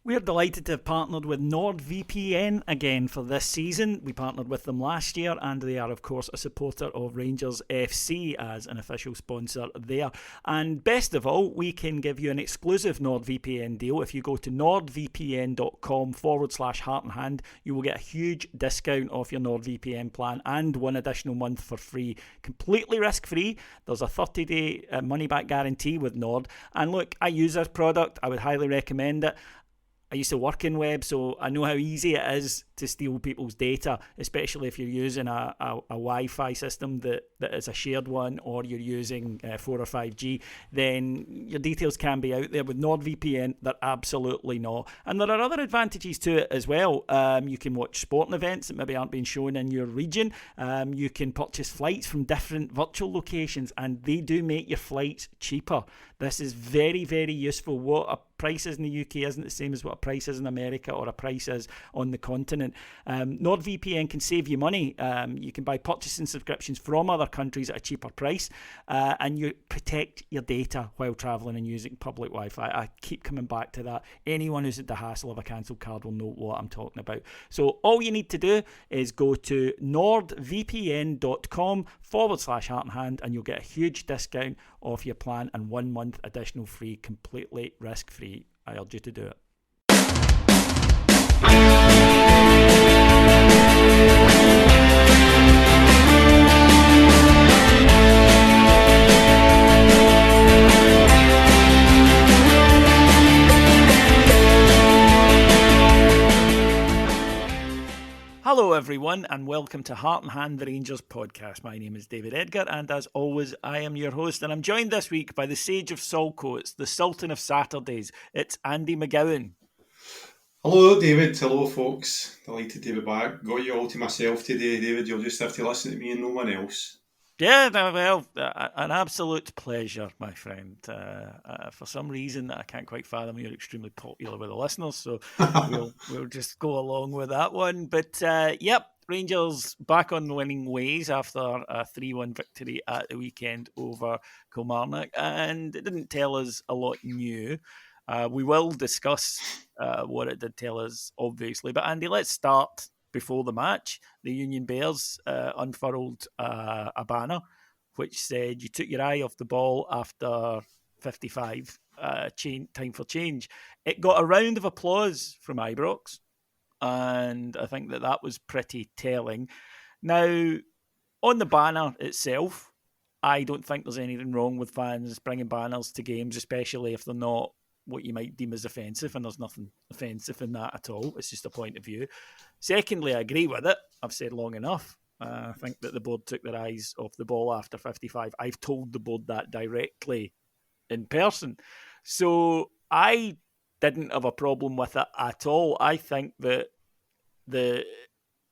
We're delighted to have partnered with NordVPN again for this season. We partnered with them last year, and they are, of course, a supporter of Rangers FC as an official sponsor there. And best of all, we can give you an exclusive NordVPN deal. If you go to nordvpn.com/heart and hand, you will get a huge discount off your NordVPN plan and one additional month for free. Completely risk-free. There's a 30-day money-back guarantee with Nord. And look, I use this product. I would highly recommend it. I used to work in web, so I know how easy it is to steal people's data, especially if you're using a Wi-Fi system that is a shared one, or you're using 4 or 5G, then your details can be out there. With NordVPN, they're absolutely not. And there are other advantages to it as well. You can watch sporting events that maybe aren't being shown in your region. You can purchase flights from different virtual locations, and they do make your flights cheaper. This is very, very useful. What a price is in the UK isn't the same as what a price is in America or a price is on the continent. NordVPN can save you money. You can buy purchasing subscriptions from other countries at a cheaper price, and you protect your data while travelling and using public Wi-Fi. I keep coming back to that. Anyone who's at the hassle of a cancelled card will know what I'm talking about. So all you need to do is go to nordvpn.com/heart and hand, and you'll get a huge discount off your plan and 1 month additional free, completely risk-free. I urge you to do it. Hello everyone, and welcome to Heart and Hand, the Rangers podcast. My name is David Edgar, and as always, I am your host, and I'm joined this week by the Sage of Saltcoats, the Sultan of Saturdays. It's Andy McGowan. Hello David, hello folks, delighted to be back. Got you all to myself today, David. You'll just have to listen to me and no one else. Yeah, well, an absolute pleasure, my friend. For some reason that I can't quite fathom, you're extremely popular with the listeners, so we'll just go along with that one. But yep, Rangers back on winning ways after a 3-1 victory at the weekend over Kilmarnock, and it didn't tell us a lot new. We will discuss what it did tell us, obviously. But Andy, let's start before the match. The Union Bears unfurled a banner which said, "You took your eye off the ball after 55, time for change." It got a round of applause from Ibrox, and I think that was pretty telling. Now, on the banner itself, I don't think there's anything wrong with fans bringing banners to games, especially if they're not what you might deem as offensive, and there's nothing offensive in that at all. It's just a point of view. Secondly, I agree with it. I've said long enough. I think that the board took their eyes off the ball after 55. I've told the board that directly in person. So I didn't have a problem with it at all. I think that the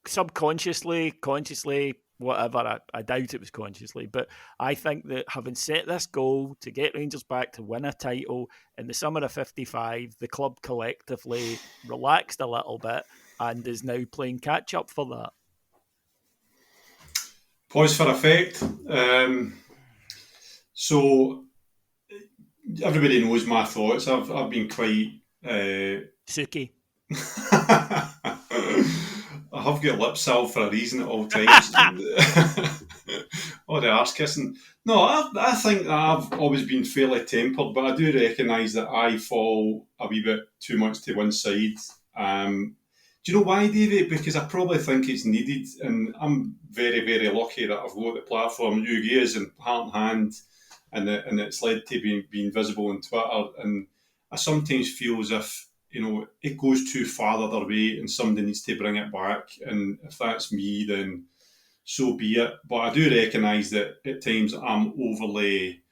subconsciously, consciously, whatever, I doubt it was consciously, but I think that having set this goal to get Rangers back to win a title in the summer of 55, the club collectively relaxed a little bit and is now playing catch up for that. Pause for effect. So everybody knows my thoughts. I've been quite Suki. I have got lip salve for a reason at all times. Or the arse kissing. No, I think that I've always been fairly tempered, but I do recognise that I fall a wee bit too much to one side. Do you know why, David? Because I probably think it's needed, and I'm very, very lucky that I've got the platform you guys and Heart and Hand, and it's led to being visible on Twitter. And I sometimes feel as if, it goes too far the other way and somebody needs to bring it back. And if that's me, then so be it. But I do recognise that at times I'm overly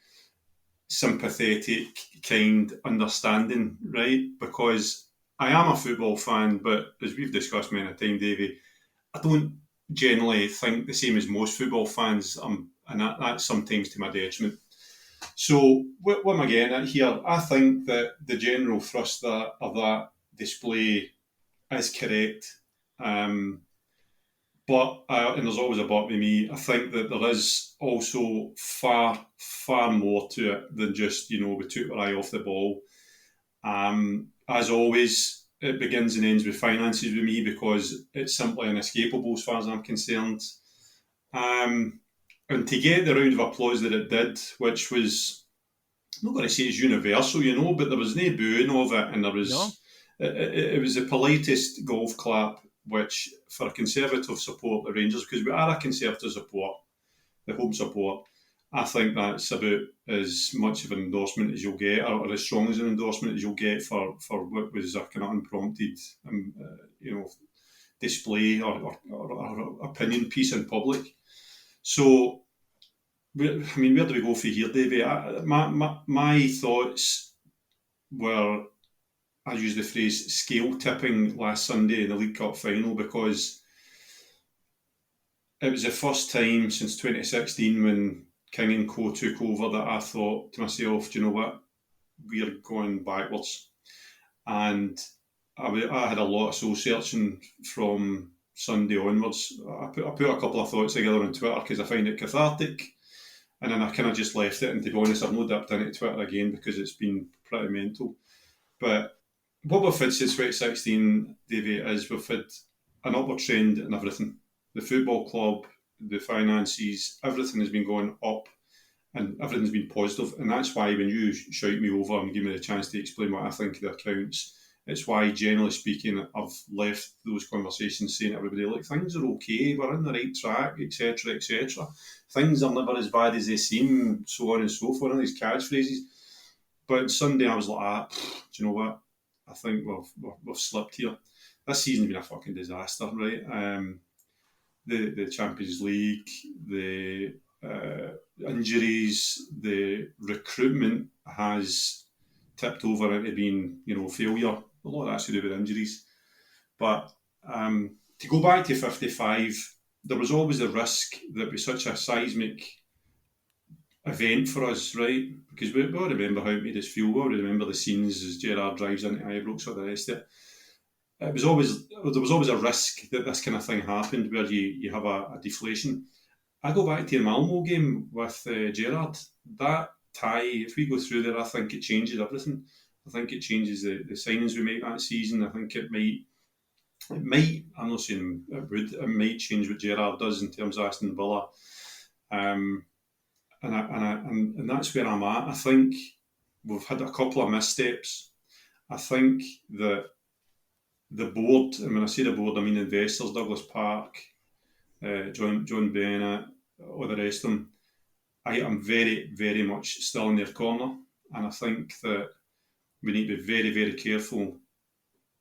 sympathetic, kind, understanding, right? Because I am a football fan, but as we've discussed many times, Davey, I don't generally think the same as most football fans, and that's sometimes to my detriment. So what am I getting at here? I think that the general thrust of that display is correct. But, and there's always a but with me, I think that there is also far, far more to it than just, we took our eye off the ball. As always, it begins and ends with finances with me, because it's simply inescapable as far as I'm concerned. And to get the round of applause that it did, which was, I'm not going to say it's universal, but there was no booing of it, and there was No. it was the politest golf clap, which for a Conservative support the Rangers, because we are a Conservative support, the home support, I think that's about as much of an endorsement as you'll get, or as strong as an endorsement as you'll get for what was a kind of unprompted, display or opinion piece in public. So, where do we go from here, Davey? My thoughts were, I use the phrase scale tipping last Sunday in the League Cup final, because it was the first time since 2016 when King and Co took over that I thought to myself, do you know what? We're going backwards. And I had a lot of soul searching from Sunday onwards. I put a couple of thoughts together on Twitter because I find it cathartic. And then I kind of just left it. And to be honest, I've not dipped into Twitter again because it's been pretty mental. But what we've had since 2016, Davey, is we've had an upward trend in everything. The football club, the finances, everything has been going up, and everything's been positive. And that's why when you shout me over and give me the chance to explain what I think of the accounts, it's why, generally speaking, I've left those conversations saying to everybody, look, things are okay, we're on the right track, etc., etc. Things are never as bad as they seem, so on and so forth, and these catchphrases. But Sunday I was like, do you know what? I think we've slipped here. This season's been a fucking disaster, right? The Champions League, the injuries, the recruitment has tipped over into being, failure. A lot of that's to do with injuries. But to go back to 55, there was always a risk that it was such a seismic event for us, right? Because we all remember how it made us feel. We all remember the scenes as Gerrard drives into Ibrox or the rest of it. There was always a risk that this kind of thing happened, where you have a deflation. I go back to the Malmo game with Gerrard. That tie, if we go through there, I think it changes everything. I think it changes the signings we make that season. I think it might, I'm not saying it would, it might change what Gerrard does in terms of Aston Villa. And that's where I'm at. I think we've had a couple of missteps. I think that the board, and when I say the board, I mean investors, Douglas Park, John Bennett, all the rest of them, I am very, very much still in their corner. And I think that we need to be very, very careful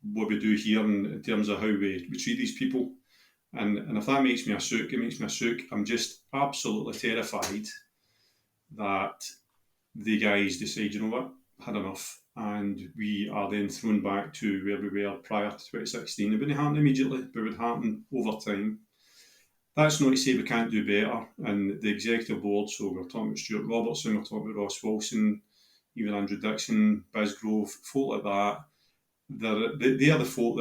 what we do here in terms of how we treat these people. And if that makes me a sook, it makes me a sook. I'm just absolutely terrified that the guys decide, you know what, had enough, and we are then thrown back to where we were prior to 2016. It wouldn't happen immediately, but it would happen over time. That's not to say we can't do better. And the executive board, so we're talking about Stuart Robertson, we're talking about Ross Wilson, even Andrew Dixon, Bisgrove, folk like that. They are the folk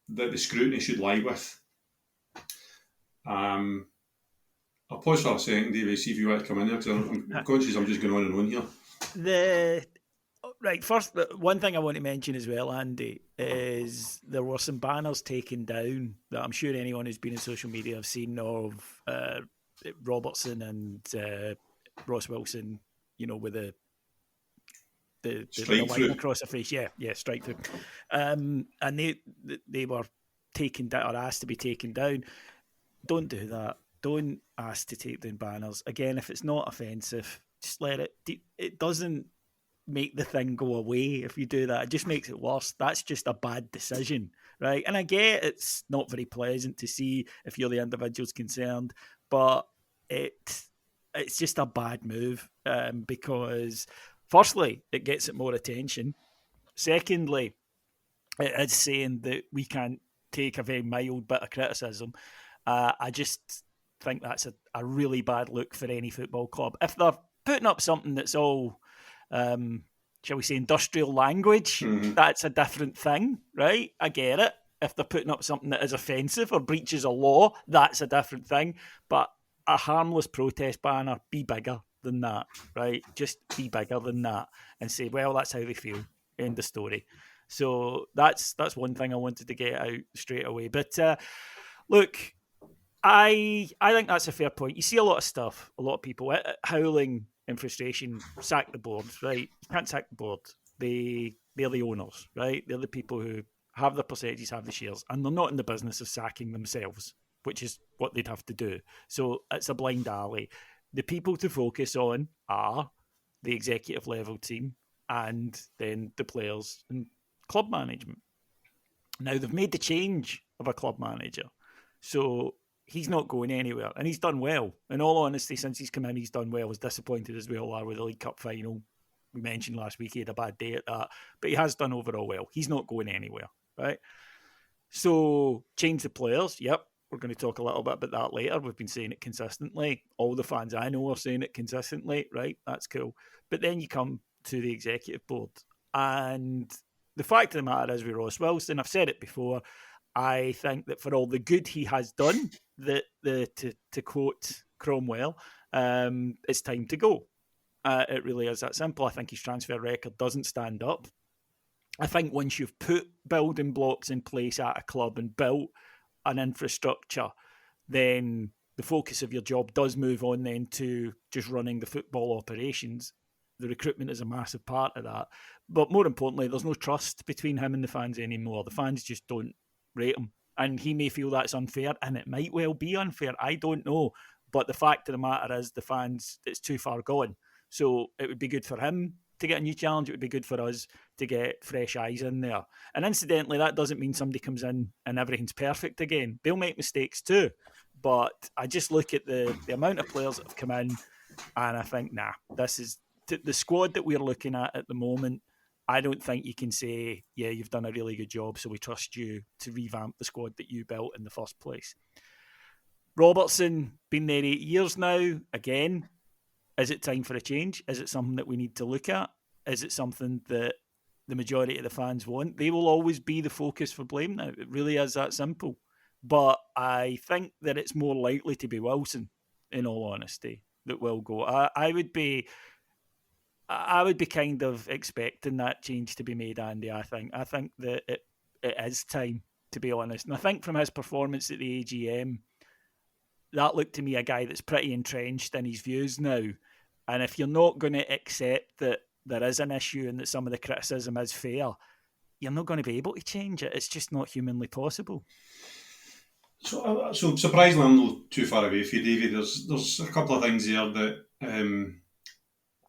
that the scrutiny should lie with. I'll pause for a second, David, see if you want to come in there, because I'm conscious I'm just going on and on here. First, one thing I want to mention as well, Andy, is there were some banners taken down that I'm sure anyone who's been in social media have seen of Robertson and Ross Wilson, with the line across the face. Yeah, strike through. And they were taken down, or asked to be taken down. Don't do that. Don't ask to take down banners. Again, if it's not offensive, just let it. It doesn't make the thing go away if you do that. It just makes it worse. That's just a bad decision, right? And I get it's not very pleasant to see if you're the individuals concerned, but it's just a bad move because, firstly, it gets it more attention. Secondly, it is saying that we can't take a very mild bit of criticism. I just think that's a really bad look for any football club. If they're putting up something that's all, shall we say, industrial language, that's a different thing, right? I get it. If they're putting up something that is offensive or breaches a law, that's a different thing. But a harmless protest banner, be bigger than that, right? Just be bigger than that and say, well, that's how they feel. End of story. So that's one thing I wanted to get out straight away. But look, I think that's a fair point. You see a lot of stuff, a lot of people howling in frustration, sack the board, right? You can't sack the board. They're the owners, right? They're the people who have the percentages, have the shares, and they're not in the business of sacking themselves, which is what they'd have to do. So it's a blind alley. The people to focus on are the executive level team and then the players and club management. Now, they've made the change of a club manager. So he's not going anywhere. And he's done well. In all honesty, since he's come in, he's done well. As disappointed as we all are with the League Cup final. We mentioned last week he had a bad day at that. But he has done overall well. He's not going anywhere, right? So change the players. Yep. We're going to talk a little bit about that later. We've been saying it consistently. All the fans I know are saying it consistently, right? That's cool. But then you come to the executive board. And the fact of the matter is with Ross Wilson, I've said it before, I think that for all the good he has done, to quote Cromwell, it's time to go. It really is that simple. I think his transfer record doesn't stand up. I think once you've put building blocks in place at a club and built an infrastructure, then the focus of your job does move on then to just running the football operations. The recruitment is a massive part of that. But more importantly, there's no trust between him and the fans anymore. The fans just don't rate him. And he may feel that's unfair, and it might well be unfair. I don't know. But the fact of the matter is the fans, it's too far gone. So it would be good for him to get a new challenge. It would be good for us to get fresh eyes in there. And incidentally, that doesn't mean somebody comes in and everything's perfect again. They'll make mistakes too. But I just look at the amount of players that have come in, and I think, this is the squad that we're looking at the moment. I don't think you can say, yeah, you've done a really good job, so we trust you to revamp the squad that you built in the first place. Robertson, been there 8 years now. Again, is it time for a change? Is it something that we need to look at? Is it something that the majority of the fans want? They will always be the focus for blame now. It really is that simple. But I think that it's more likely to be Wilson, in all honesty, that will go. I would be kind of expecting that change to be made, Andy. I think that it is time, to be honest. And I think from his performance at the AGM, that looked to me a guy that's pretty entrenched in his views now. And if you're not going to accept that there is an issue and that some of the criticism is fair, you're not going to be able to change it. It's just not humanly possible. So surprisingly, I'm not too far away from you, David. There's a couple of things there that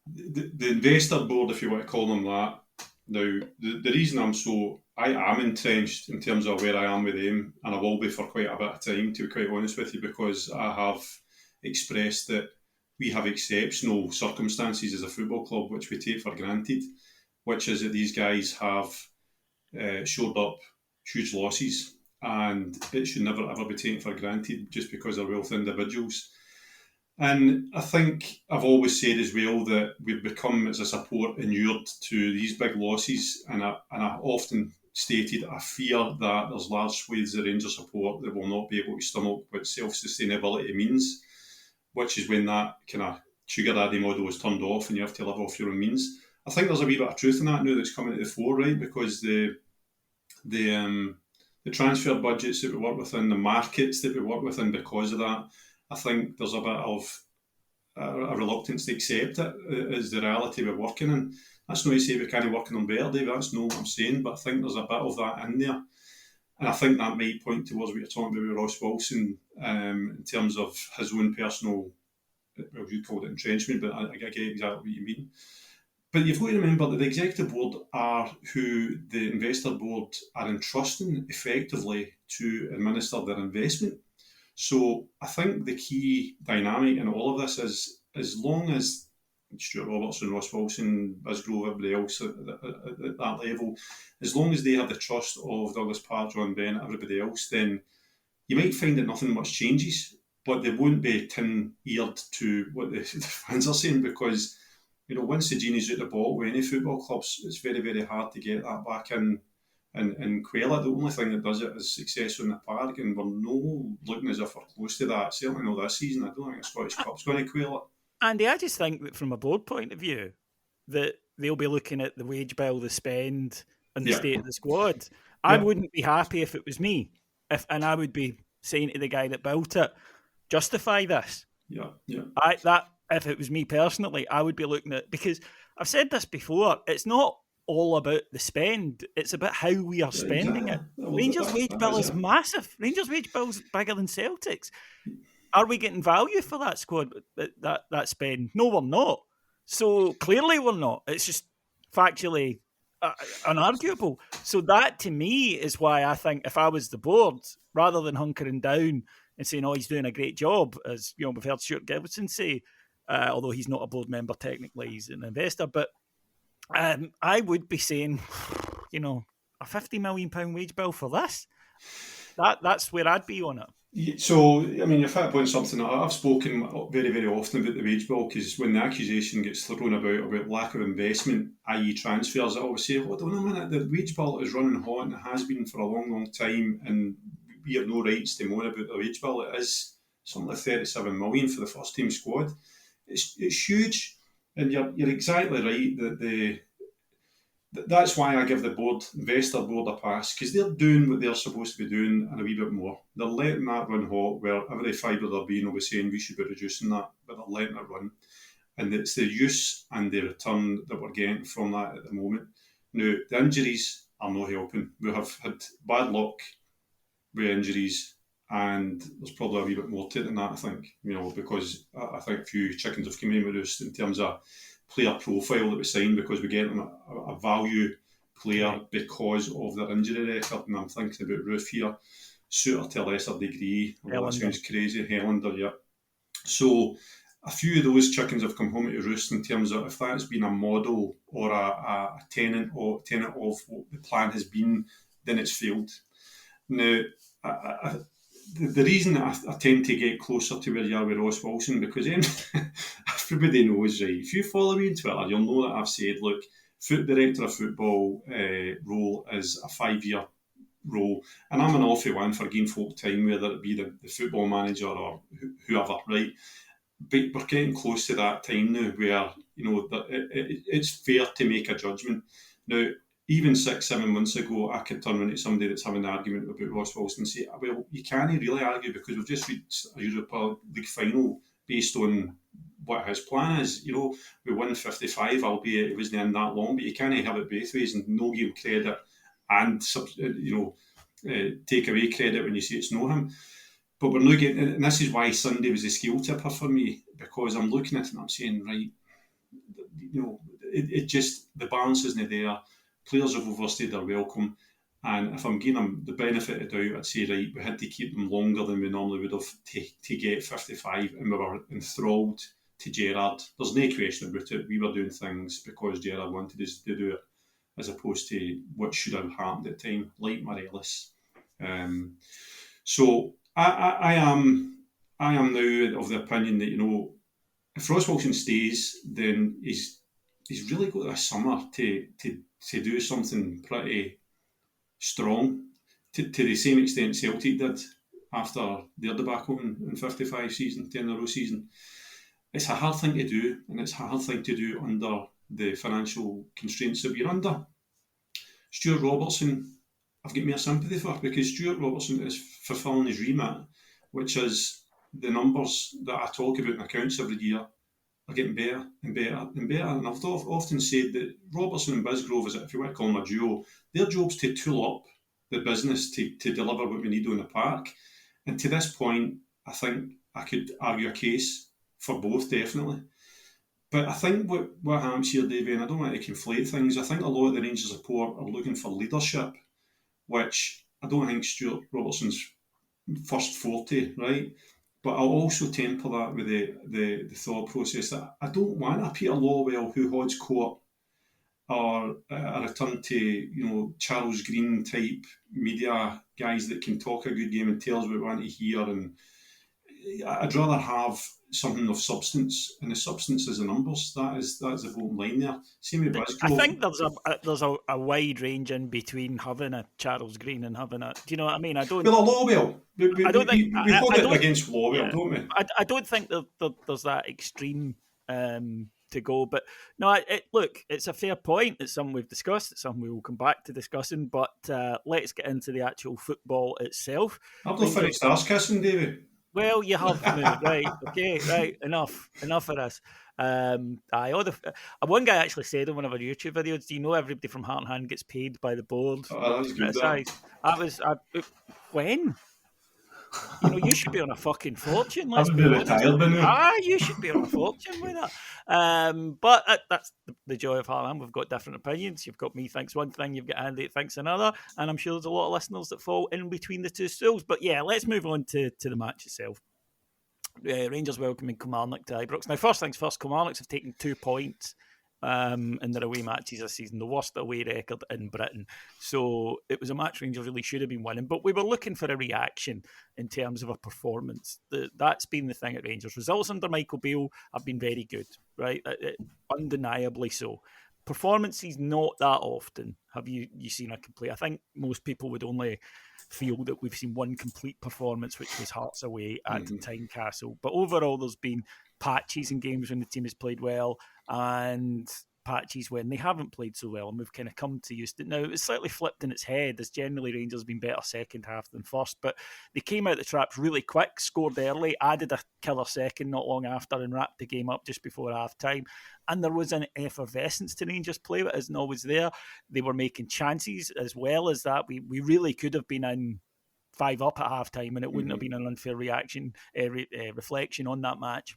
the investor board, if you want to call them that. Now, the reason I am entrenched in terms of where I am with them, and I will be for quite a bit of time, to be quite honest with you, because I have expressed that we have exceptional circumstances as a football club, which we take for granted, which is that these guys have shored up huge losses, and it should never ever be taken for granted just because they're wealthy individuals. And I think I've always said as well that we've become, as a support, inured to these big losses. And I often stated I fear that there's large swathes of Rangers support that will not be able to stomach what self-sustainability means, which is when that kind of sugar daddy model is turned off and you have to live off your own means. I think there's a wee bit of truth in that now that's coming to the fore, right? Because the transfer budgets that we work within, the markets that we work within, because of that, I think there's a bit of a reluctance to accept it as the reality we're working in. That's not to say we can't work on them better, Dave. That's not what I'm saying, but I think there's a bit of that in there. And I think that might point towards what you're talking about with Ross Wilson in terms of his own personal, well, you called it entrenchment, but I get exactly what you mean. But you've got to remember that the executive board are who the investor board are entrusting effectively to administer their investment. So I think the key dynamic in all of this is, as long as Stuart Robertson, Ross Wilson, Bisgrove, everybody else at that level, as long as they have the trust of Douglas Park, John Bennett, everybody else, then you might find that nothing much changes, but they won't be tin-eared to what the fans are saying, because once the genie's out the bottle with any football clubs, it's very, very hard to get that back in. And quail it. The only thing that does it is success in the park, and we're no looking as if we're close to that. Certainly not this season. I don't think the Scottish Cup's going to quail it. Andy, I just think that from a board point of view, that they'll be looking at the wage bill, the spend, and the Yeah. state of the squad. I wouldn't be happy if it was me, and I would be saying to the guy that built it, justify this. Yeah. If it was me personally, I would be looking at, because I've said this before, it's not all about the spend, it's about how we are spending it. Rangers' wage bill is massive. Rangers' wage bill is bigger than Celtic's. Are we getting value for that squad, that spend? No, we're not. So clearly we're not. It's just factually unarguable. So that, to me, is why I think if I was the board, rather than hunkering down and saying, oh, he's doing a great job, as we've heard Stuart Gilbertson say, although he's not a board member technically, he's an investor, but I would be saying, a £50 million wage bill for this. That's where I'd be on it. So, I mean, you're hit upon something. I've spoken very, very often about the wage bill, because when the accusation gets thrown about lack of investment, i.e. transfers, I always say, hold on a minute, the wage bill is running hot and it has been for a long, long time, and we have no rights to moan about the wage bill. It is something like 37 million for the first team squad. It's huge, and you're exactly right that that's why I give the investor board a pass, because they're doing what they're supposed to be doing and a wee bit more. They're letting that run hot, where every fibre they're being will be saying we should be reducing that, but they're letting it run. And it's the use and the return that we're getting from that at the moment. Now, the injuries are not helping. We have had bad luck with injuries, and there's probably a wee bit more to it than that, I think, because I think a few chickens have come in with roost in terms of player profile that we signed, because we get them a value player because of their injury record. And I'm thinking about Roof here, Suter to a lesser degree. That sounds crazy. Helander, yeah. So a few of those chickens have come home to roost in terms of if that's been a model or a tenet of what the plan has been, then it's failed. Now, the reason I tend to get closer to where you are with Ross Wilson, because everybody knows, right? If you follow me on Twitter, you'll know that I've said, look, director of football role is a 5-year role, and I'm an awful one for giving folk time, whether it be the football manager or whoever, right? But we're getting close to that time now where it's fair to make a judgment. Now, even 6-7 months ago, I could turn into somebody that's having an argument about Ross Wilson and say, well, you can't really argue because we've just reached a Europa League final based on what his plan is. We won 55, albeit it wasn't in that long, but you can't have it both ways and no give credit and take away credit when you say it's not him. But we're not getting, and this is why Sunday was a scale tipper for me, because I'm looking at it and I'm saying, right, it just, the balance isn't there. Players have overstayed their welcome, and if I'm giving them the benefit of doubt, I'd say, right, we had to keep them longer than we normally would have to get 55, and we were enthralled to Gerrard. There's no question about it. We were doing things because Gerrard wanted us to do it, as opposed to what should have happened at the time, like Morelos. So I am now of the opinion that, if Ross Wilson stays, then he's really got a summer to do something pretty strong, to the same extent Celtic did after their debacle in 55 season, 10-in-a-row season. It's a hard thing to do, and it's a hard thing to do under the financial constraints that we're under. Stuart Robertson, I've got more sympathy for, because Stuart Robertson is fulfilling his remit, which is the numbers that I talk about in accounts every year are getting better and better and better. And I've often said that Robertson and Bisgrove, if you want to call them a duo, their job's to tool up the business to deliver what we need on the park. And to this point, I think I could argue a case for both, definitely. But I think what happens here, Davey, and I don't want to conflate things, I think a lot of the Rangers support are looking for leadership, which I don't think Stuart Robertson's first forte, right? But I'll also temper that with the thought process that I don't want a Peter Lawwell who holds court, or a return to Charles Green type media guys that can talk a good game and tell us what we want to hear. And I'd rather have something of substance, and the substance is the numbers. That's the bottom line there. Same with Biscoe. I think there's a wide range in between having a Charles Green and having a. Do you know what I mean? I don't. Well, a Lawwell. We hold it against Lawwell, yeah, don't we? I don't think there's that extreme to go. But no, look, it's a fair point. It's something we've discussed. It's something we will come back to discussing. But let's get into the actual football itself. I've not finished arse kissing, David. Well, you have now, right? Okay, right. Enough of this. One guy actually said in one of our YouTube videos, "Do you know everybody from Heart and Hand gets paid by the board That's to good. criticise?" When? You should be on a fucking fortune. I would be retired by now. You should be on a fortune with that. But that's the joy of Heartland. We've got different opinions. You've got me thinks one thing, you've got Andy that thinks another, and I'm sure there's a lot of listeners that fall in between the two stools. But yeah, let's move on to the match itself. Rangers welcoming Kilmarnock to Ibrox. Now, first things first, Kilmarnock have taken 2 points in their away matches this season, the worst away record in Britain. So it was a match Rangers really should have been winning, but we were looking for a reaction in terms of a performance. That's been the thing at Rangers. Results under Michael Beale have been very good, right? Undeniably so. Performances not that often have you seen a complete. I think most people would only feel that we've seen one complete performance, which was Hearts away at Tynecastle. But overall, there's been patches in games when the team has played well and patches when they haven't played so well, and we've kind of come to used it. Now, it's slightly flipped in its head, as generally Rangers have been better second half than first, but they came out the traps really quick, scored early, added a killer second not long after, and wrapped the game up just before half-time. And there was an effervescence to Rangers play that isn't always there. They were making chances as well as that. We really could have been in 5 up at half-time, and it wouldn't have been an unfair reflection on that match.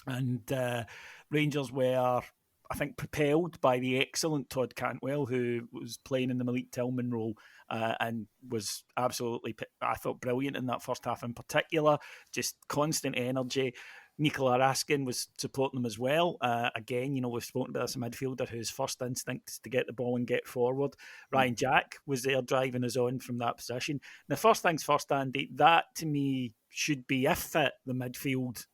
And Rangers were, I think, propelled by the excellent Todd Cantwell, who was playing in the Malik Tillman role and was absolutely, I thought, brilliant in that first half in particular. Just constant energy. Nikola Raskin was supporting them as well. Again, we've spoken about this, a midfielder whose first instinct is to get the ball and get forward. Ryan Jack was there driving us on from that position. Now, first things first, Andy, that to me should be, if fit, the midfield.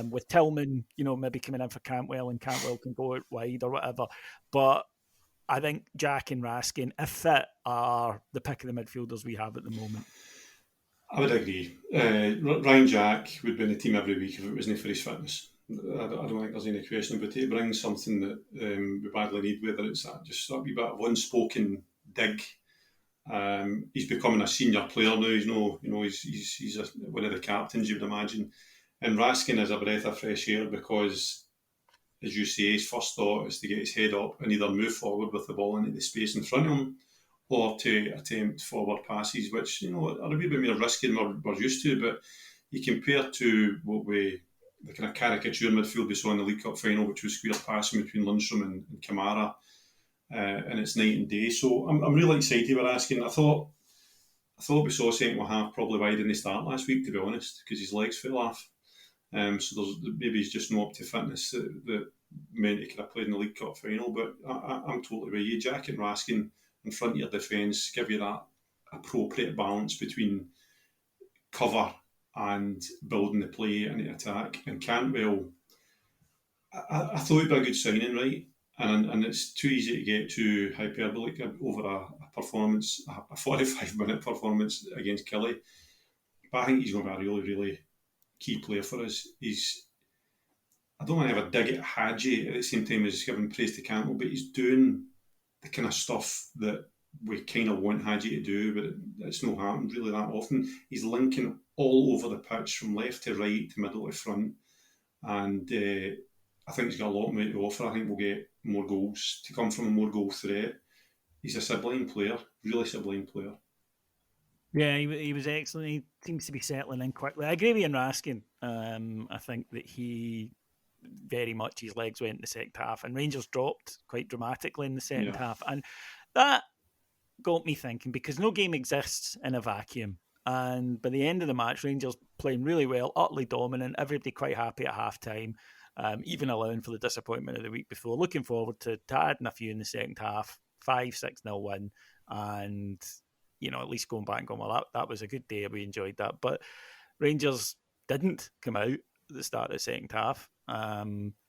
With Tillman, maybe coming in for Cantwell, and Cantwell can go out wide or whatever. But I think Jack and Raskin, if fit, are the pick of the midfielders we have at the moment. I would agree. Ryan Jack would be in the team every week if it wasn't for his fitness. I don't think there's any question, but he brings something that we badly need, whether it's just a wee bit of unspoken dig. He's becoming a senior player now. He's one of the captains, you would imagine. And Raskin is a breath of fresh air because, as you say, his first thought is to get his head up and either move forward with the ball into the space in front of him or to attempt forward passes, which, are a wee bit more risky than we're used to. But you compare to the kind of caricature midfield we saw in the League Cup final, which was square passing between Lundstrom and Kamara, and it's night and day. So I'm really excited with Raskin. I thought we saw second half probably wide in the start last week, to be honest, because his legs fell off. So maybe he's just not up to fitness that meant he could have played in the League Cup final. But I'm totally with you. Jack and Raskin in front of your defence give you that appropriate balance between cover and building the play and the attack. And Cantwell, I thought it'd be a good signing, right? And it's too easy to get too hyperbolic over a performance, a 45-minute performance against Killie. But I think he's going to be a really, really key player for us. I don't want to have a dig at Hadji at the same time as giving praise to Campbell, but he's doing the kind of stuff that we kind of want Hadji to do, but it's not happened really that often. He's linking all over the pitch from left to right to middle to front, and I think he's got a lot more to offer. I think we'll get more goals to come from a more goal threat. He's a sublime player, really sublime player. Yeah, he was excellent. He seems to be settling in quickly. I agree with Ian Raskin. I think that he very much, his legs went in the second half, and Rangers dropped quite dramatically in the second half. And that got me thinking, because no game exists in a vacuum. And by the end of the match, Rangers playing really well, utterly dominant, everybody quite happy at half-time, even allowing for the disappointment of the week before. Looking forward to adding a few in the second half, 5-6-0 win, and at least going back and going, well, that was a good day. We enjoyed that. But Rangers didn't come out at the start of the second half.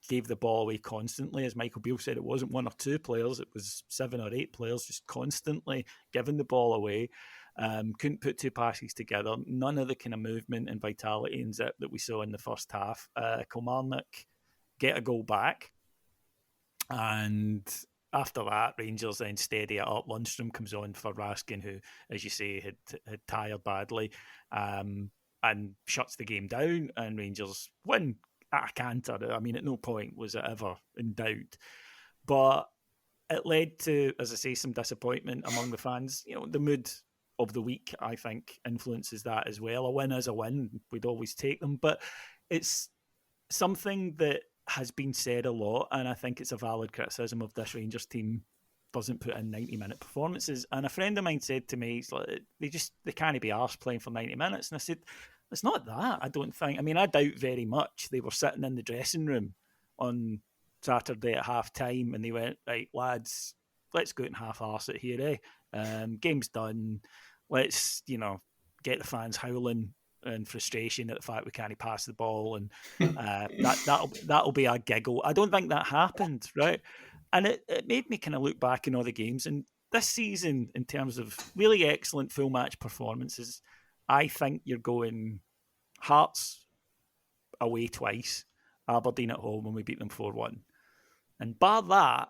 Gave the ball away constantly. As Michael Beale said, it wasn't 1 or 2 players. It was 7 or 8 players just constantly giving the ball away. Couldn't put 2 passes together. None of the kind of movement and vitality and zip that we saw in the first half. Kilmarnock get a goal back. And after that, Rangers then steady it up. Lundstrom comes on for Raskin, who, as you say, had tired badly, and shuts the game down. And Rangers win at a canter. I mean, at no point was it ever in doubt. But it led to, as I say, some disappointment among the fans. The mood of the week, I think, influences that as well. A win is a win. We'd always take them. But it's something that has been said a lot, and I think it's a valid criticism of this Rangers team doesn't put in 90-minute performances. And a friend of mine said to me, they can't be arsed playing for 90 minutes. And I said, it's not that, I don't think. I mean, I doubt very much they were sitting in the dressing room on Saturday at half time and they went, right, lads, let's go out and half arse it here, game's done. Let's, get the fans howling and frustration at the fact we can't pass the ball, and that'll be a giggle. I don't think that happened, right? And it made me kind of look back in all the games, and this season, in terms of really excellent full match performances, I think you're going Hearts away twice, Aberdeen at home when we beat them 4-1. And bar that,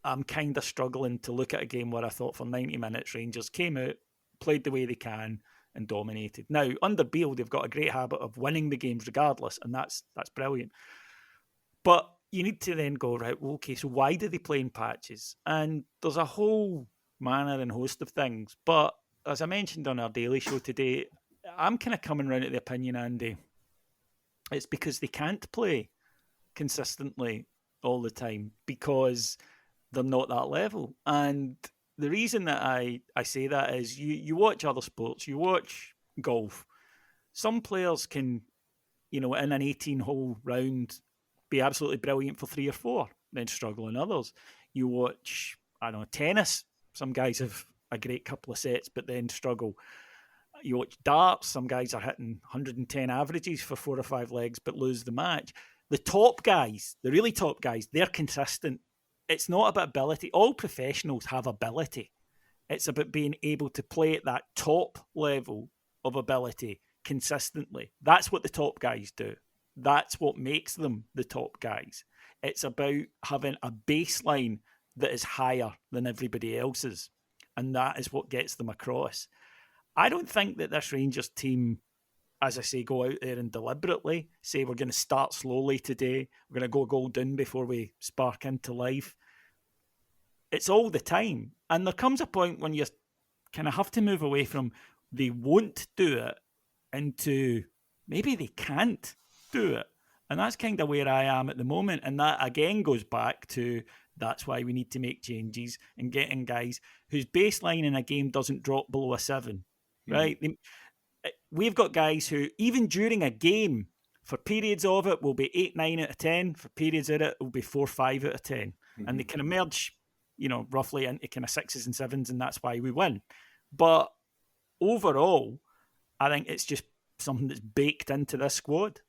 I'm kind of struggling to look at a game where I thought for 90 minutes Rangers came out, played the way they can, and dominated. Now, under Beale, they've got a great habit of winning the games regardless, and that's brilliant. But you need to then go, right, well, okay, so why do they play in patches? And there's a whole manner and host of things. But as I mentioned on our daily show today, I'm kind of coming around at the opinion, Andy, it's because they can't play consistently all the time because they're not that level. And the reason that I say that is you watch other sports, you watch golf. Some players can, in an 18-hole round, be absolutely brilliant for 3 or 4, then struggle in others. You watch, tennis. Some guys have a great couple of sets, but then struggle. You watch darts. Some guys are hitting 110 averages for 4 or 5 legs, but lose the match. The top guys, the really top guys, they're consistent. It's not about ability. All professionals have ability. It's about being able to play at that top level of ability consistently. That's what the top guys do. That's what makes them the top guys. It's about having a baseline that is higher than everybody else's. And that is what gets them across. I don't think that this Rangers team, as I say, go out there and deliberately say we're going to start slowly today. We're going to go goal down before we spark into life. It's all the time. And there comes a point when you kind of have to move away from they won't do it into maybe they can't do it. And that's kind of where I am at the moment. And that again goes back to that's why we need to make changes and getting guys whose baseline in a game doesn't drop below a 7, right? We've got guys who, even during a game, for periods of it, will be 8, 9 out of 10. For periods of it, will be 4, 5 out of 10. Mm-hmm. And they can emerge, roughly into kind of 6s and 7s, and that's why we win. But overall, I think it's just something that's baked into this squad.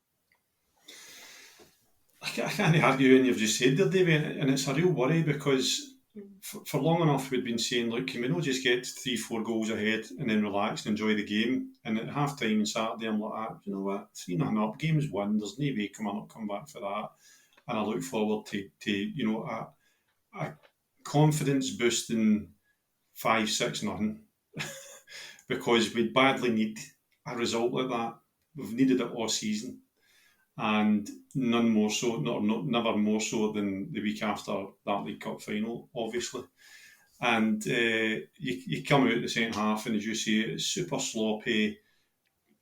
I can't argue anything you've just said there, David, and it's a real worry because for long enough we'd been saying, look, can we not just get 3-4 goals ahead and then relax and enjoy the game? And at half time on Saturday, I'm like, you know what, 3-0 up, game's won, there's no way Kilmarnock come back for that. And I look forward to a confidence boosting 5-6-0 because we badly need a result like that. We've needed it all season, and none more so, never more so than the week after that League Cup final, obviously. And you come out the second half, and as you say, it's super sloppy.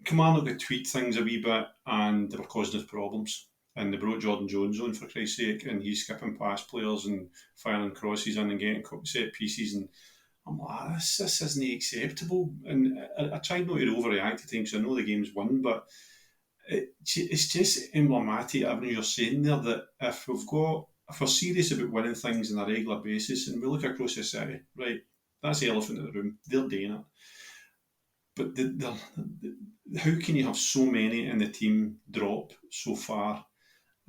Kilmarnock could tweak things a wee bit, and they were causing us problems. And they brought Jordan Jones on, for Christ's sake, and he's skipping past players and firing crosses in and getting set pieces. And I'm like, this isn't acceptable. And I tried not to overreact to things, because I know the game's won, but it's just emblematic, everything you're saying there, that if we're serious about winning things on a regular basis, and we look across the city, right, that's the elephant in the room, they're doing it. But how can you have so many in the team drop so far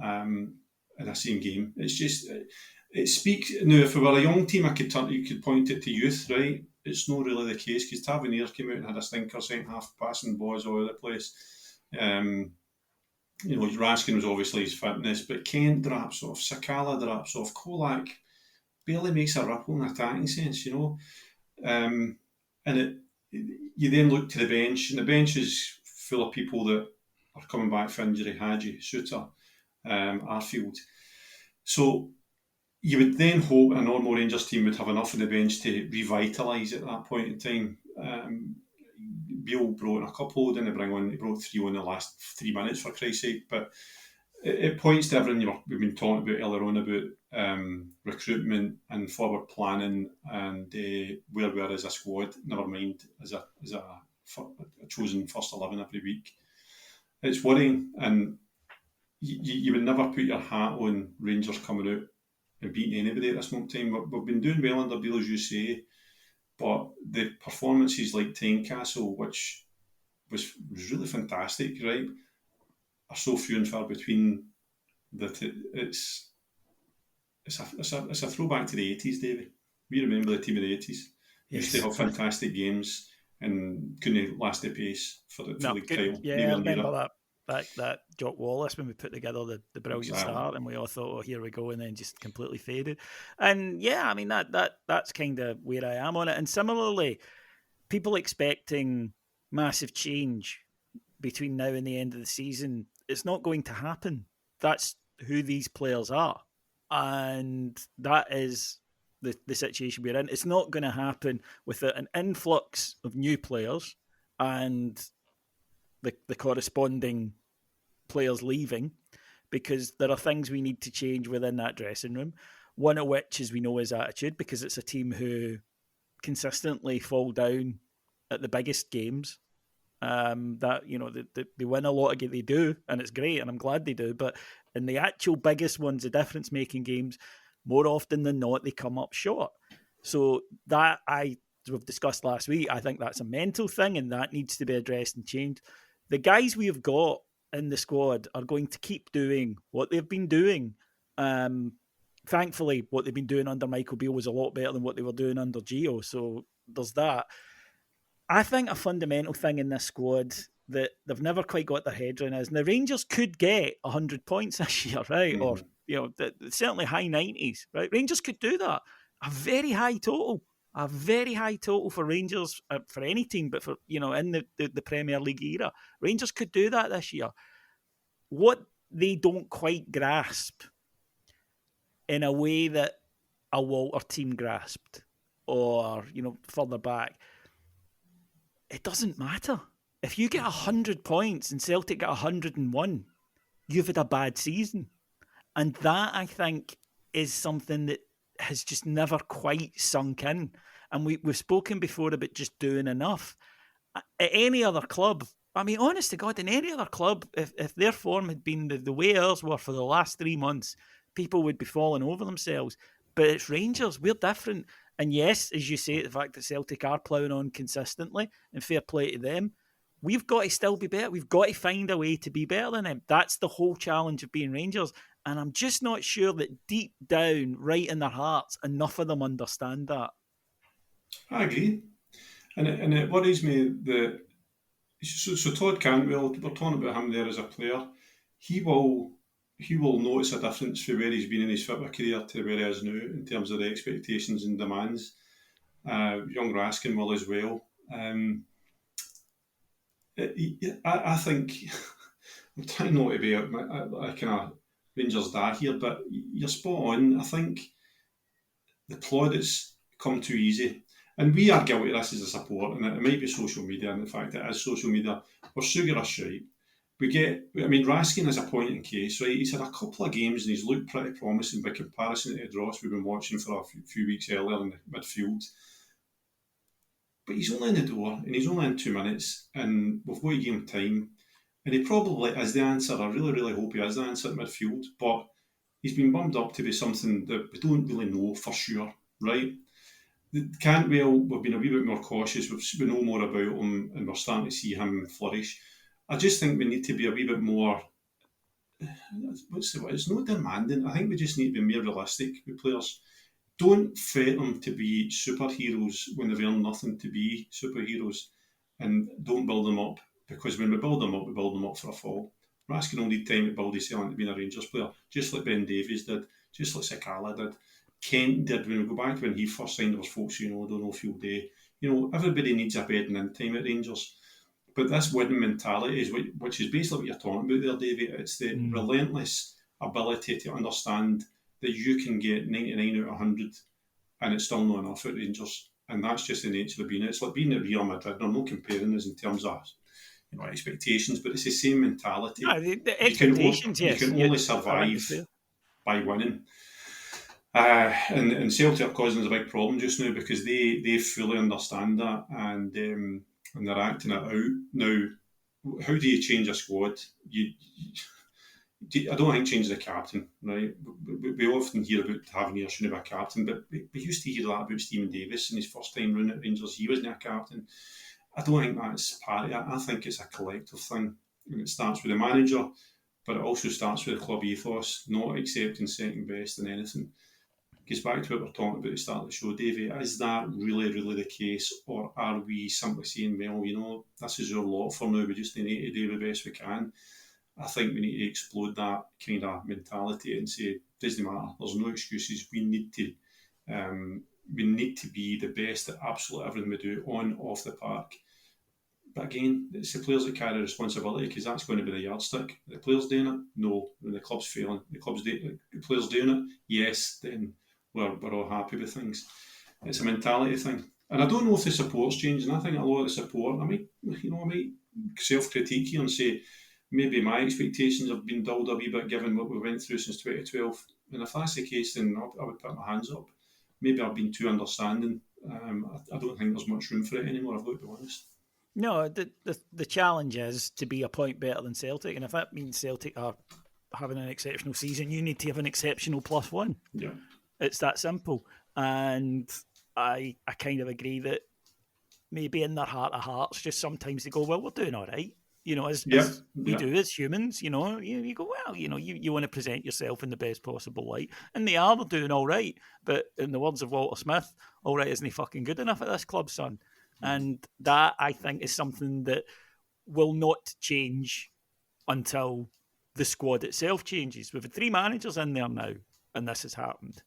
in the same game? It's just, it speaks. Now, if we were a young team, you could point it to youth, right? It's not really the case, because Tavernier came out and had a stinker second half, passing balls all over the place. Raskin was obviously his fitness, but Kent drops off, Sakala drops off, Kolak barely makes a ripple in attacking sense, Um, and you then look to the bench, and the bench is full of people that are coming back for injury: Hadji, Suter, Arfield. So you would then hope a normal Rangers team would have enough on the bench to revitalise at that point in time. Beale brought in a couple, didn't he brought 3 in the last 3 minutes, for Christ's sake. But it points to everything we've been talking about earlier on about recruitment and forward planning and where we are as a squad, never mind as a chosen first 11 every week. It's worrying, and you would never put your hat on Rangers coming out and beating anybody at this moment in time. We've been doing well under Beale, as you say, but the performances like Tynecastle, which was really fantastic, right, are so few and far between that it's a throwback to the 80s, Davey. We remember the team of the 80s. Used to have fantastic games and couldn't last the pace for the title. Yeah, I remember that Jock Wallace when we put together the brilliant start, and we all thought, oh, here we go, and then just completely faded. And yeah, I mean that's kind of where I am on it. And similarly, people expecting massive change between now and the end of the season, it's not going to happen. That's who these players are, and that is the situation we're in. It's not going to happen without an influx of new players and the corresponding players leaving, because there are things we need to change within that dressing room. One of which, as we know, is attitude, because it's a team who consistently fall down at the biggest games. They win a lot of games, they do, and it's great, and I'm glad they do. But in the actual biggest ones, the difference-making games, more often than not, they come up short. So that we've discussed last week, I think that's a mental thing, and that needs to be addressed and changed. The guys we have got in the squad are going to keep doing what they've been doing. Thankfully, what they've been doing under Michael Beale was a lot better than what they were doing under Gio. So there's that. I think a fundamental thing in this squad that they've never quite got their head around is, and the Rangers could get 100 points this year, right? Mm-hmm. Or certainly high 90s, right? Rangers could do that. A very high total for Rangers, for any team, but for, in the Premier League era. Rangers could do that this year. What they don't quite grasp in a way that a Walter team grasped, or, further back, it doesn't matter. If you get 100 points and Celtic get 101, you've had a bad season. And that, I think, is something that has just never quite sunk in. And we've spoken before about just doing enough. At any other club, I mean, honest to God, in any other club, if their form had been the way ours were for the last 3 months, people would be falling over themselves. But it's Rangers, we're different. And yes, as you say, the fact that Celtic are ploughing on consistently, and fair play to them, we've got to still be better. We've got to find a way to be better than them. That's the whole challenge of being Rangers. And I'm just not sure that deep down, right in their hearts, enough of them understand that. I agree. And it worries me that... So Todd Cantwell, we're talking about him there as a player. He will notice a difference from where he's been in his football career to where he is now in terms of the expectations and demands. Young Raskin will as well. I think I'm trying not to be a kind of Rangers dad here, but you're spot on. I think the plaudits come too easy. And we are guilty of this as a support, and it might be social media, and the fact that it is social media. We're sugar us shite. Raskin is a point in case, right? He's had a couple of games and he's looked pretty promising by comparison to Dross we've been watching for a few weeks earlier in the midfield. But he's only in the door, and he's only in 2 minutes, and we've got to give him time. And he probably is the answer. I really, really hope he is the answer at midfield. But he's been bummed up to be something that we don't really know for sure, right? Cantwell, we've been a wee bit more cautious. We know more about him, and we're starting to see him flourish. I just think we need to be a wee bit more... It's not demanding. I think we just need to be more realistic with players. Don't fret them to be superheroes when they've earned nothing to be superheroes, and don't build them up, because when we build them up for a fall. Raskin will need time to build himself into being a Rangers player, just like Ben Davies did, just like Sakala did. Kent did. When we go back to when he first signed, there was folks, O'Donnell, Field Day. Everybody needs a bedding in time at Rangers. But this winning mentality, which is basically what you're talking about there, Davey. It's the relentless ability to understand that you can get 99 out of 100 and it's still not enough at Rangers. And that's just the nature of being it. It's like being at Real Madrid. I'm not comparing this in terms of expectations, but it's the same mentality. No, the expectations, you can only survive by winning. And Celtic are causing us a big problem just now because they fully understand that and they're acting it out. Now, how do you change a squad? I don't think changing the captain, right? We often hear about Tavernier shouldn't have a captain, but we used to hear that about Stephen Davis in his first time round at Rangers. He wasn't a captain. I don't think that's part of it. I think it's a collective thing. And it starts with the manager, but it also starts with the club ethos, not accepting second best in anything. It goes back to what we were talking about at the start of the show, Davey. Is that really, really the case? Or are we simply saying, well, this is our lot for now, we just need to do the best we can? I think we need to explode that kind of mentality and say, it doesn't matter, there's no excuses. We need to be the best at absolutely everything we do, on, off the park. But again, it's the players that carry responsibility because that's going to be the yardstick. The players doing it? No. When the club's failing, the players doing it? Yes. Then we're all happy with things. It's a mentality thing. And I don't know if the support's changing. I think a lot of the support, I might self-critique here and say, maybe my expectations have been dulled a wee bit given what we went through since 2012. And if that's the case, then I would put my hands up. Maybe I've been too understanding. I don't think there's much room for it anymore, I've got to be honest. No, the challenge is to be a point better than Celtic. And if that means Celtic are having an exceptional season, you need to have an exceptional +1. Yeah. It's that simple. And I kind of agree that maybe in their heart of hearts, just sometimes they go, well, we're doing all right. As we do as humans, you go, well, you want to present yourself in the best possible light. And they're doing all right. But in the words of Walter Smith, all right isn't he fucking good enough at this club, son? And that, I think, is something that will not change until the squad itself changes. We've had 3 managers in there now, and this has happened.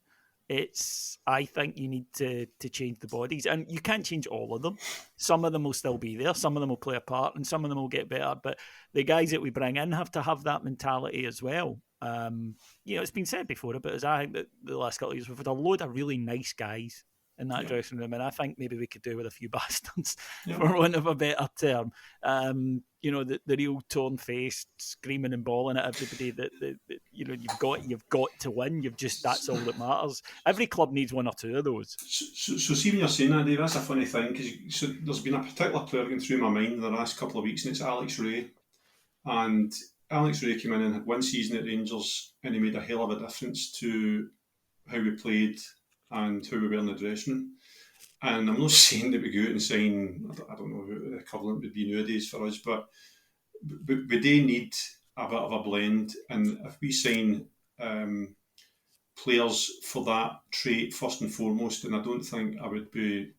I think you need to change the bodies, and you can't change all of them. Some of them will still be there, some of them will play a part, and some of them will get better. But the guys that we bring in have to have that mentality as well. It's been said before about us. I think that the last couple of years we've had a load of really nice guys in that dressing room, and I think maybe we could do with a few bastards, for want of a better term. The real torn-faced, screaming and bawling at everybody that you've got to win. That's all that matters. Every club needs 1 or 2 of those. So see when you're saying that, Dave, that's a funny thing because there's been a particular player going through my mind in the last couple of weeks, and it's Alex Ray. And Alex Ray came in and had 1 season at Rangers, and he made a hell of a difference to how we played and how we were in the dressing room. And I'm not saying that we go out and sign, I don't know what the equivalent would be nowadays for us, but we do need a bit of a blend. And if we sign players for that trait first and foremost, then I don't think I would be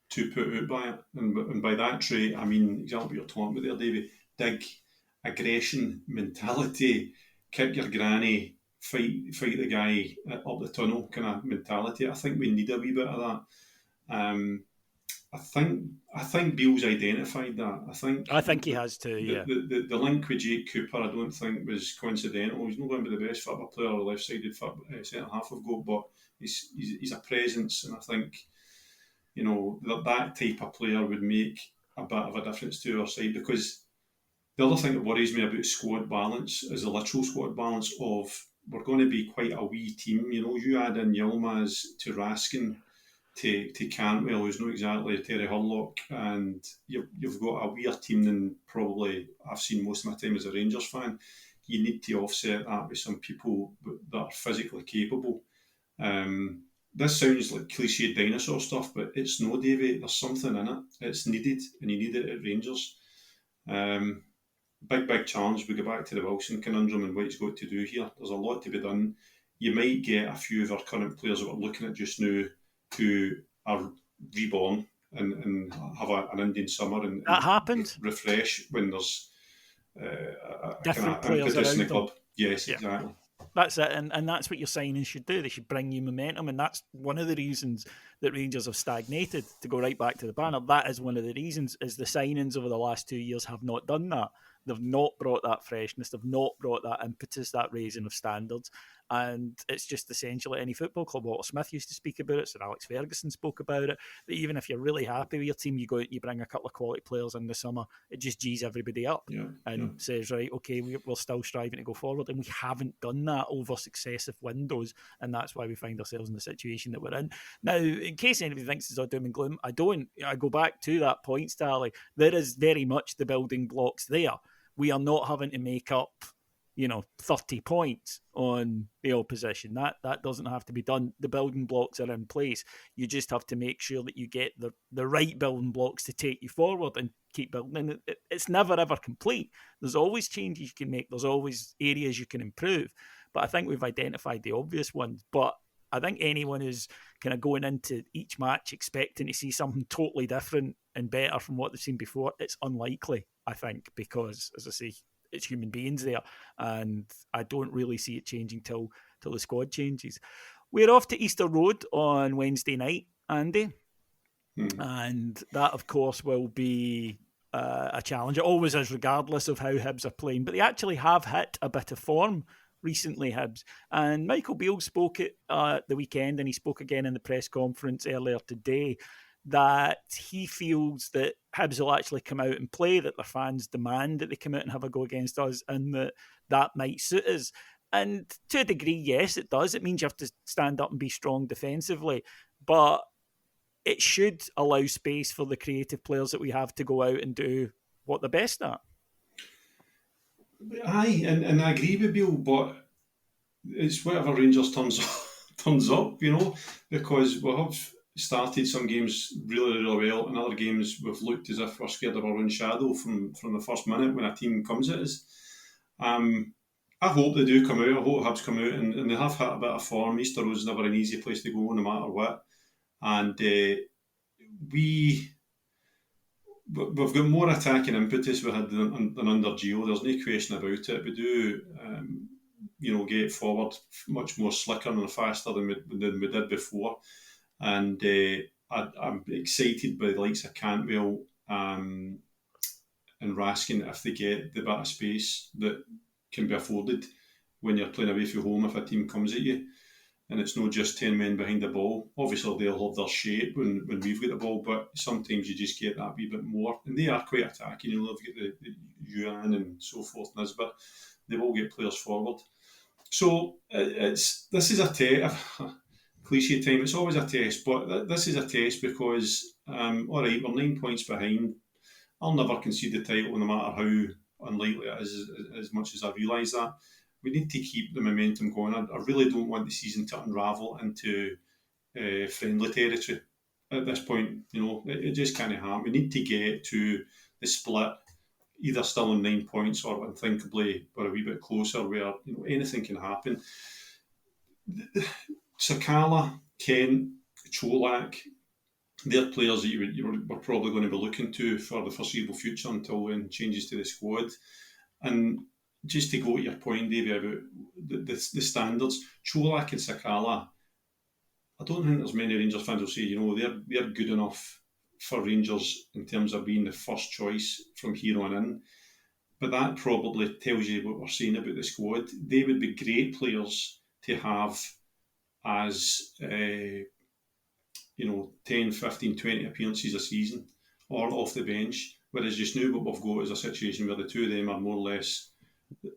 too put out by it. And by that trait, I mean exactly what you're talking about there, Davey. Dig, aggression, mentality, kick your granny, fight the guy up the tunnel kind of mentality. I think we need a wee bit of that. I think Beale's identified that. I think he has too. Yeah. The link with Jake Cooper, I don't think was coincidental. He's not going to be the best football player or left-sided centre half of goal, but he's a presence, and I think that type of player would make a bit of a difference to our side. Because the other thing that worries me about squad balance is the literal squad balance of we're going to be quite a wee team. You add in Yilmaz to Raskin to Cantwell, who's not exactly Terry Hurlock, and you've got a weird team than probably I've seen most of my time as a Rangers fan. You need to offset that with some people that are physically capable. This sounds like cliched dinosaur stuff, but it's no, Davey. There's something in it. It's needed, and you need it at Rangers. Big challenge. We go back to the Wilson conundrum and what he's got to do here. There's a lot to be done. You might get a few of our current players that we're looking at just now who are reborn and have an Indian summer and that happened. Refresh when there's a kind different of players impetus in the around them. club. Yes, Yeah. exactly. That's it, and that's what your signings should do. They should bring you momentum, and that's one of the reasons that Rangers have stagnated. To go right back to the banner, that is one of the reasons. Is the signings over the last 2 years have not done that. They've not brought that freshness. They've not brought that impetus, that raising of standards. And it's just essential at any football club. Walter Smith used to speak about it. Sir Alex Ferguson spoke about it. That even if you're really happy with your team, you go out and you bring a couple of quality players in the summer. It just G's everybody up and says, right, okay, we're still striving to go forward. And we haven't done that over successive windows. And that's why we find ourselves in the situation that we're in. Now, in case anybody thinks it's all doom and gloom, I don't. I go back to that point, Starley. There is very much the building blocks there. We are not having to make up 30 points on the opposition. That doesn't have to be done. The building blocks are in place. You just have to make sure that you get the right building blocks to take you forward and keep building. It's never ever complete. There's always changes you can make. There's always areas you can improve. But I think we've identified the obvious ones. But I think anyone who's kind of going into each match expecting to see something totally different and better from what they've seen before, it's unlikely, I think, because, as I say, it's human beings there, and I don't really see it changing till the squad changes. We're off to Easter Road on Wednesday night, Andy, and that, of course, will be a challenge. It always is, regardless of how Hibs are playing, but they actually have hit a bit of form recently, Hibs. And Michael Beale spoke at the weekend, and he spoke again in the press conference earlier today, that he feels that Hibs will actually come out and play, that their fans demand that they come out and have a go against us, and that might suit us. And to a degree, yes, it does. It means you have to stand up and be strong defensively, but it should allow space for the creative players that we have to go out and do what they're best at. Aye, and I agree with Bill, but it's whatever Rangers turns up, because we have started some games really, really well, and other games we've looked as if we're scared of our own shadow from the first minute when a team comes at us. I hope they do come out. I hope Hibs come out, and they have hit a bit of form. Easter Road's never an easy place to go, no matter what. And we've got more attacking impetus we had than under Gio. There's no question about it. We do, get forward much more slicker and faster than we did before. And I'm excited by the likes of Cantwell and Raskin if they get the bit of space that can be afforded when you're playing away from home if a team comes at you. And it's not just 10 men behind the ball. Obviously, they'll have their shape when we've got the ball, but sometimes you just get that wee bit more. And they are quite attacking. They've got the Yuan and so forth, but they will get players forward. So this is a test. Cliche time, it's always a test, but this is a test because, all right, we're 9 points behind. I'll never concede the title no matter how unlikely it is, as much as I realise that. We need to keep the momentum going. I really don't want the season to unravel into friendly territory at this point. It just can't happen. We need to get to the split, either still on 9 points or unthinkably we're a wee bit closer where anything can happen. Sakala, Kent, Cholak, they're players that we're probably going to be looking to for the foreseeable future until when changes to the squad. And just to go to your point, Davey, about the standards, Cholak and Sakala, I don't think there's many Rangers fans will say, they're good enough for Rangers in terms of being the first choice from here on in. But that probably tells you what we're saying about the squad. They would be great players to have as 10, 15, 20 appearances a season or off the bench. Whereas just now what we've got is a situation where the two of them are more or less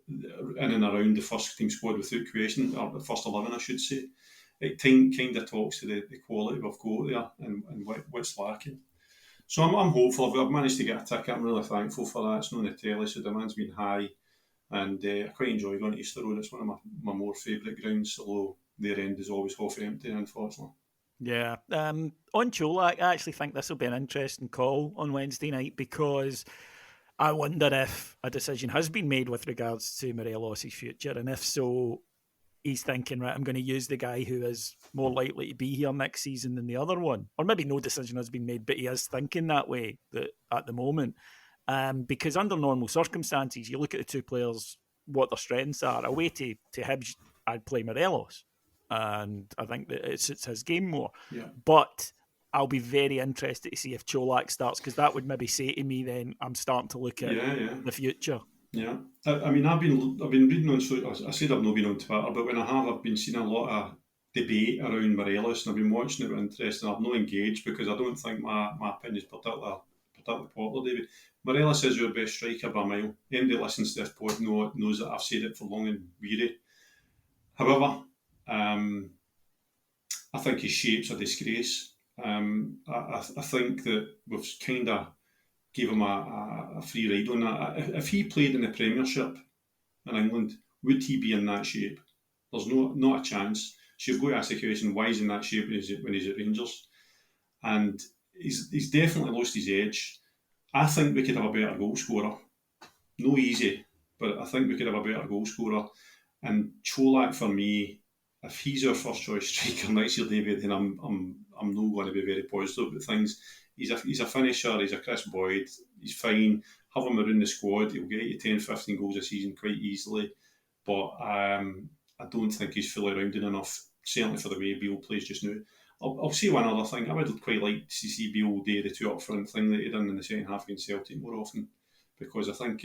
in and around the first team squad without question, or the first 11 I should say. It kind of talks to the quality we've got there and what's lacking. So I'm hopeful. I've managed to get a ticket. I'm really thankful for that. It's not on the telly, so demand's been high. And I quite enjoy going to Easter Road. It's one of my more favourite grounds, although their end is always half empty, unfortunately. Yeah. On Cholak, I actually think this will be an interesting call on Wednesday night because I wonder if a decision has been made with regards to Morelos' future, and if so, he's thinking, right, I'm going to use the guy who is more likely to be here next season than the other one. Or maybe no decision has been made, but he is thinking that way at the moment. Because under normal circumstances, you look at the two players, what their strengths are. Away to Hibs, I'd play Morelos, and I think that it suits his game more. Yeah. But I'll be very interested to see if Čolak starts, because that would maybe say to me then I'm starting to look at the future. Yeah, I mean, I've been reading on. So I said I've not been on Twitter, but when I have, I've been seeing a lot of debate around Morelos, and I've been watching it with interest, and I've not engaged because I don't think my opinion is particularly popular, David. Morelos is your best striker by a mile. Anybody that listens to this pod knows that I've said it for long and weary. However, I think his shape's a disgrace. I think that we've kind of gave him a free ride on that. If he played in the Premiership in England, would he be in that shape? There's not a chance. So you've got to ask the question, why is he in that shape when he's at Rangers? And he's definitely lost his edge. I think we could have a better goal scorer. No easy, but I think we could have a better goal scorer. And Čolak, for me, if he's our first choice striker next year, David, then I'm not going to be very positive about things. He's a finisher, he's a Chris Boyd, he's fine. Have him around the squad, he'll get you 10, 15 goals a season quite easily. But I don't think he's fully rounded enough, certainly for the way Beale plays just now. I'll say one other thing. I would quite like to see Beale do the two up front thing that he done in the second half against Celtic more often, because I think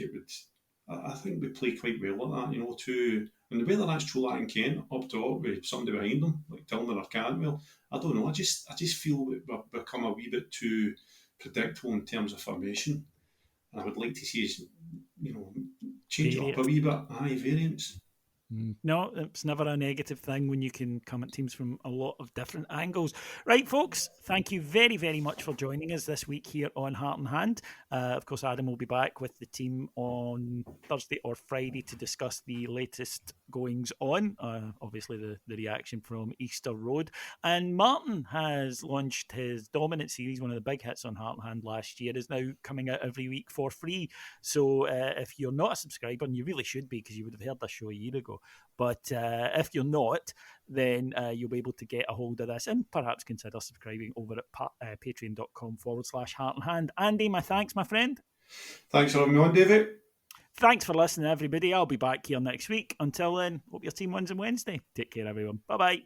we play quite well at that, two. And whether that's Čolak and Kent up top with somebody behind them, like Tillman or Cantwell, I don't know. I just feel we've become a wee bit too predictable in terms of formation. And I would like to see us, change it up a wee bit. Variance. No, it's never a negative thing when you can come at teams from a lot of different angles. Right, folks, thank you very, very much for joining us this week here on Heart and Hand. Of course, Adam will be back with the team on Thursday or Friday to discuss the latest goings on, obviously the reaction from Easter Road. And Martin has launched his Dominant series, one of the big hits on Heart and Hand last year, is now coming out every week for free. So if you're not a subscriber, and you really should be because you would have heard this show a year ago, but if you're not, then you'll be able to get a hold of this and perhaps consider subscribing over at patreon.com/Heart and Hand. Andy, my thanks, my friend. Thanks for having me on, David. Thanks for listening, everybody. I'll be back here next week. Until then, hope your team wins on Wednesday. Take care, everyone. Bye-bye.